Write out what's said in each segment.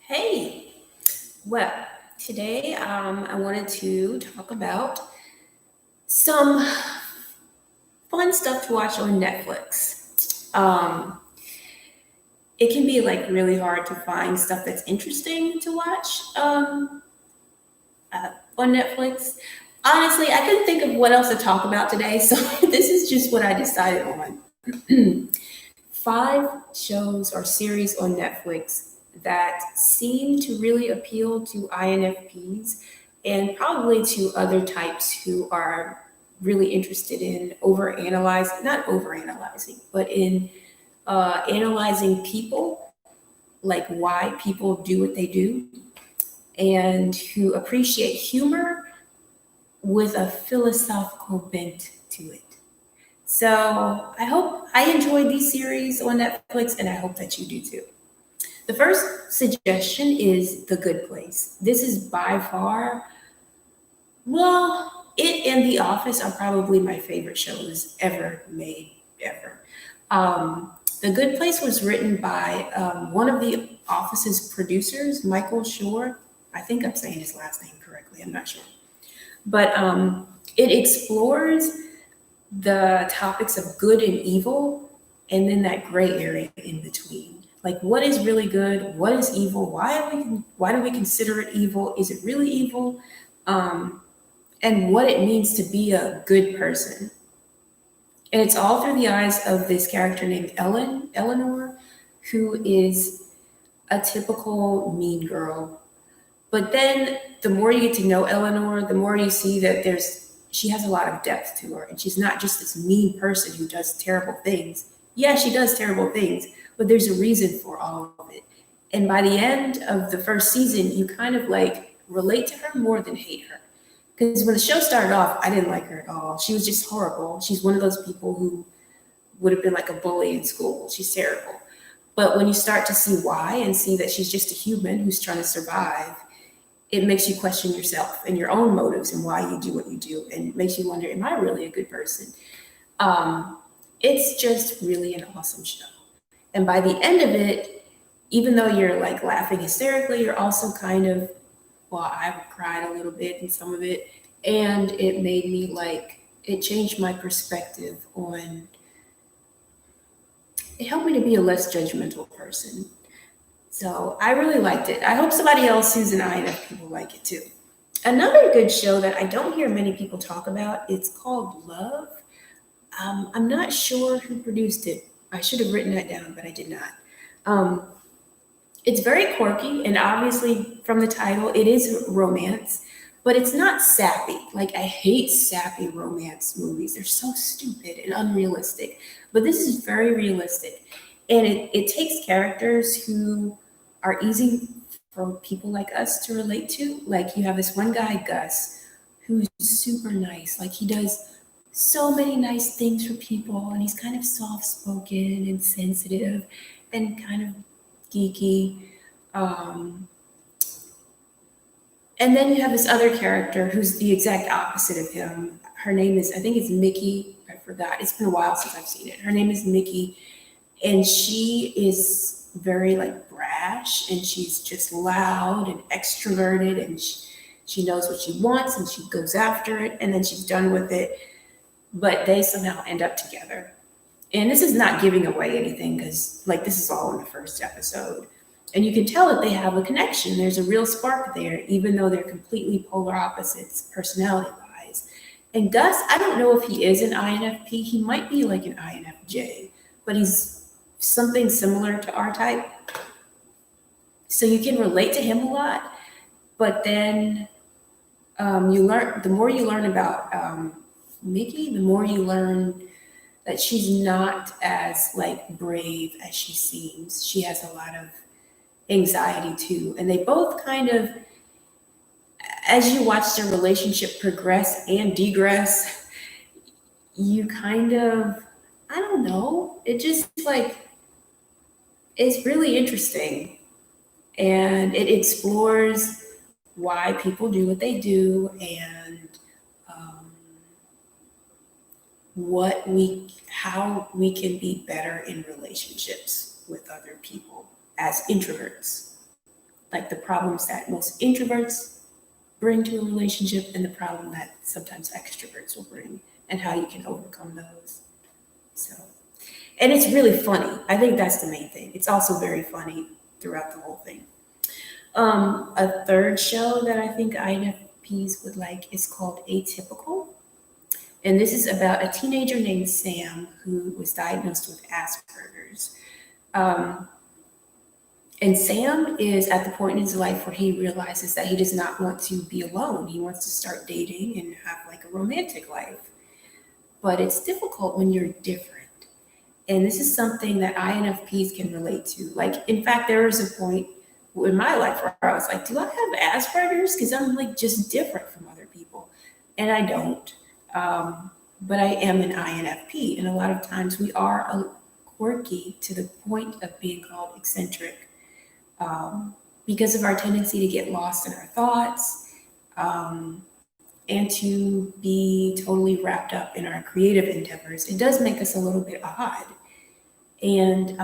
Hey, well, today I wanted to talk about some fun stuff to watch on Netflix. It can be like really hard to find stuff that's interesting to watch on Netflix. Honestly, I couldn't think of what else to talk about today, so this is just what I decided on. Five shows or series on Netflix that seem to really appeal to INFPs and probably to other types who are really interested in not overanalyzing, but in analyzing people, like why people do what they do, and who appreciate humor with a philosophical bent to it. So I hope I enjoyed these series on Netflix, and I hope that you do too. The first suggestion is The Good Place. This is by far, well, it and The Office are probably my favorite shows ever made, ever. The Good Place was written by one of The Office's producers, Michael Schur. I think I'm saying his last name correctly, I'm not sure. But it explores the topics of good and evil, and then that gray area in between. Like, what is really good? What is evil? Why do we consider it evil? Is it really evil? And what it means to be a good person. And it's all through the eyes of this character named Eleanor, who is a typical mean girl. But then the more you get to know Eleanor, the more you see that she has a lot of depth to her, and she's not just this mean person who does terrible things. Yeah, she does terrible things, but there's a reason for all of it. And by the end of the first season, you kind of like relate to her more than hate her. Because when the show started off, I didn't like her at all. She was just horrible. She's one of those people who would have been like a bully in school. She's terrible. But when you start to see why and see that she's just a human who's trying to survive, it makes you question yourself and your own motives and why you do what you do, and makes you wonder, am I really a good person? It's just really an awesome show. And by the end of it, even though you're like laughing hysterically, you're also kind of, well, I cried a little bit in some of it, and it made me like, it changed my perspective on, it helped me to be a less judgmental person. So I really liked it. I hope somebody else who's an INFP will like it too. Another good show that I don't hear many people talk about, it's called Love. I'm not sure who produced it. I should have written that down, but I did not. It's very quirky, and obviously from the title, it is romance, but it's not sappy. Like, I hate sappy romance movies. They're so stupid and unrealistic. But this is very realistic. And it takes characters who are easy for people like us to relate to. Like, you have this one guy, Gus, who's super nice. Like, he does so many nice things for people, and he's kind of soft-spoken and sensitive and kind of geeky. And then you have this other character who's the exact opposite of him. Her name is, I think it's Mickey. I forgot. It's been a while since I've seen it. Her name is Mickey, and she is very like brash, and she's just loud and extroverted, and she knows what she wants, and she goes after it, and then she's done with it. But they somehow end up together. And this is not giving away anything, because like, this is all in the first episode. And you can tell that they have a connection. There's a real spark there, even though they're completely polar opposites personality-wise. And Gus, I don't know if he is an INFP. He might be like an INFJ, but he's something similar to our type. So you can relate to him a lot. But then the more you learn about Mickey, the more you learn that she's not as like brave as she seems. She has a lot of anxiety too. And they both kind of, as you watch their relationship progress and degress, you kind of, I don't know, it just like, it's really interesting. And it explores why people do what they do, and how we can be better in relationships with other people as introverts. like the problems that most introverts bring to a relationship and the problem that sometimes extroverts will bring and how you can overcome those. So, and it's really funny. I think that's the main thing. It's also very funny throughout the whole thing. A third show that I think INFPs would like is called Atypical. And this is about a teenager named Sam who was diagnosed with Asperger's. Um, and Sam is at the point in his life where he realizes that he does not want to be alone. He wants to start dating and have like a romantic life. But it's difficult when you're different. And this is something that INFPs can relate to. Like, in fact, there was a point in my life where I was like, do I have Asperger's? Because I'm like just different from other people. And I don't. But I am an INFP. And a lot of times we are quirky to the point of being called eccentric because of our tendency to get lost in our thoughts and to be totally wrapped up in our creative endeavors. It does make us a little bit odd. And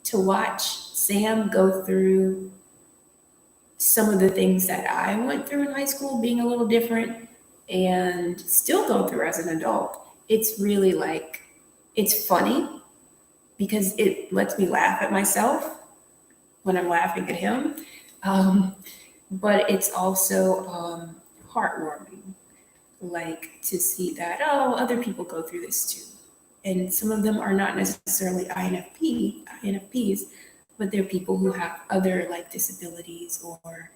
to watch Sam go through some of the things that I went through in high school, being a little different, and still go through as an adult, it's really like, it's funny because it lets me laugh at myself when I'm laughing at him. But it's also heartwarming, like to see that, oh, other people go through this too. And some of them are not necessarily INFPs, but they're people who have other like disabilities or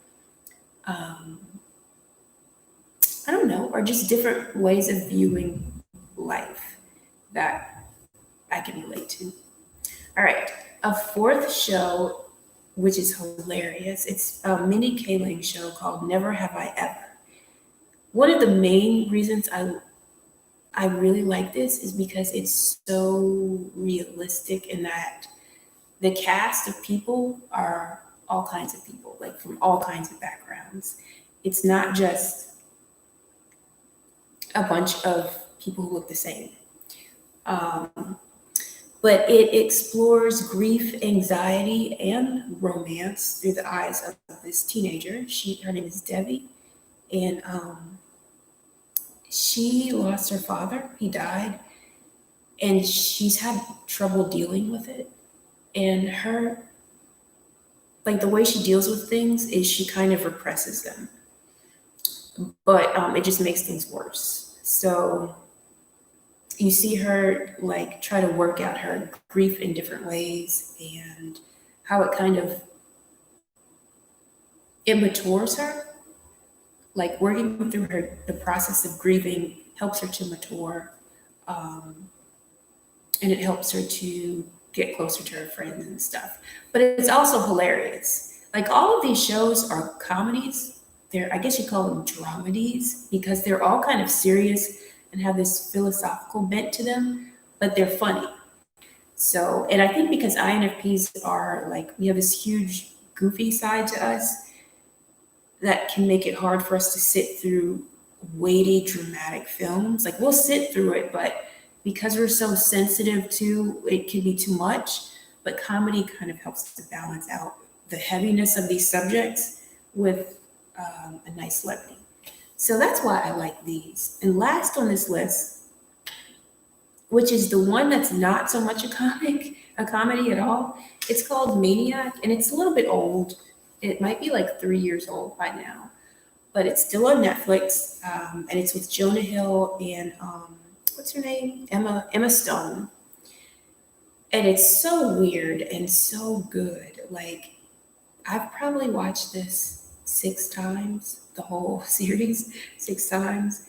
I don't know, or just different ways of viewing life that I can relate to. All right, a fourth show, which is hilarious. It's a Mindy Kaling show called Never Have I Ever. One of the main reasons I really like this is because it's so realistic in that the cast of people are all kinds of people, like from all kinds of backgrounds. It's not just a bunch of people who look the same. But it explores grief, anxiety, and romance through the eyes of this teenager. Her name is Debbie, and she lost her father. He died, and she's had trouble dealing with it. And her, like the way she deals with things is she kind of represses them, but it just makes things worse. So you see her like try to work out her grief in different ways and how it kind of matures her. Like working through the process of grieving helps her to mature, and it helps her to get closer to her friends and stuff. But it's also hilarious. Like all of these shows are comedies. I guess you call them dramedies because they're all kind of serious and have this philosophical bent to them, but they're funny. So, and I think because INFPs are like, we have this huge goofy side to us that can make it hard for us to sit through weighty, dramatic films. Like we'll sit through it, but because we're so sensitive to it, can be too much. But comedy kind of helps to balance out the heaviness of these subjects with a nice levity. So that's why I like these. And last on this list, which is the one that's not so much a comedy at all, it's called Maniac, and it's a little bit old. It might be like 3 years old by now, but it's still on Netflix, and it's with Jonah Hill and what's her name? Emma Stone. And it's so weird and so good. Like I've probably watched this 6 times, the whole series 6 times.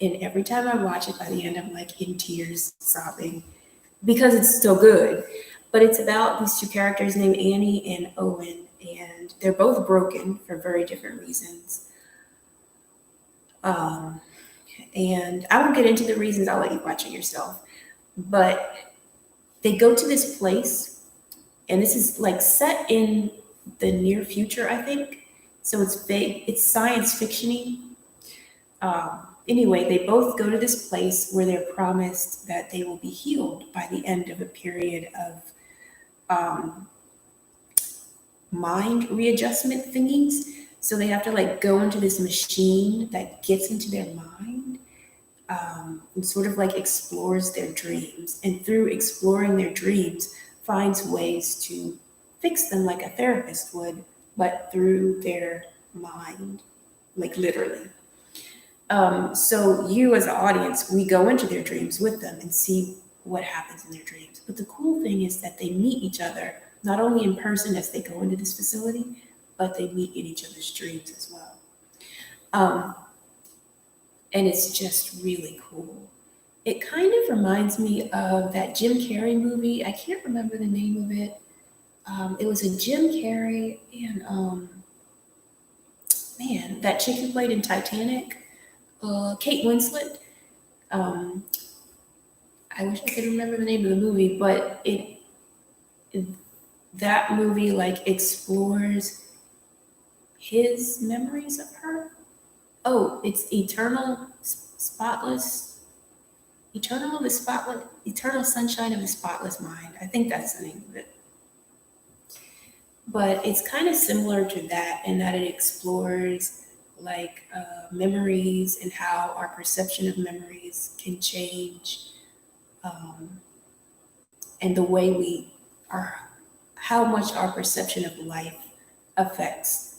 And every time I watch it, by the end, I'm like in tears, sobbing, because it's so good. But it's about these 2 characters named Annie and Owen, and they're both broken for very different reasons. And I won't get into the reasons, I'll let you watch it yourself. But they go to this place, and this is like set in the near future, I think. So it's vague, it's science fiction-y. Anyway, they both go to this place where they're promised that they will be healed by the end of a period of mind readjustment thingies. So they have to like go into this machine that gets into their mind, and sort of like explores their dreams. And through exploring their dreams, finds ways to fix them like a therapist would, but through their mind, like literally. So you as the audience, we go into their dreams with them and see what happens in their dreams. But the cool thing is that they meet each other, not only in person as they go into this facility, but they meet in each other's dreams as well. And it's just really cool. It kind of reminds me of that Jim Carrey movie. I can't remember the name of it. It was a Jim Carrey and that chick who played in Titanic, Kate Winslet. I wish I could remember the name of the movie, but that movie like explores his memories of her. Oh, it's Eternal Sunshine of the Spotless Mind. I think that's the name of it. But it's kind of similar to that in that it explores like memories and how our perception of memories can change, and the way how much our perception of life affects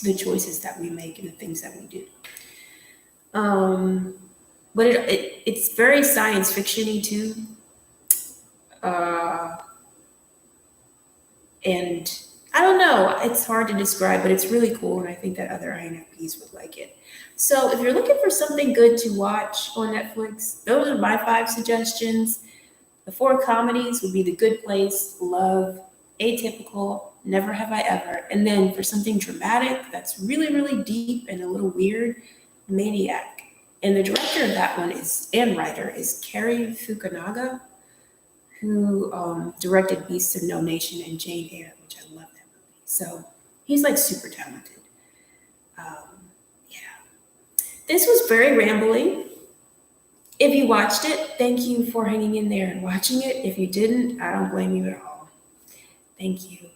the choices that we make and the things that we do. But it's very science fiction-y too. And I don't know, it's hard to describe, but it's really cool, and I think that other INFPs would like it. So if you're looking for something good to watch on Netflix, those are my 5 suggestions. The 4 comedies would be The Good Place, Love, Atypical, Never Have I Ever. And then for something dramatic that's really, really deep and a little weird, Maniac. And the director of that one and writer is Cary Fukunaga, who directed Beasts of No Nation and Jane Eyre, which I love that movie. So he's like super talented. This was very rambling. If you watched it, thank you for hanging in there and watching it. If you didn't, I don't blame you at all. Thank you.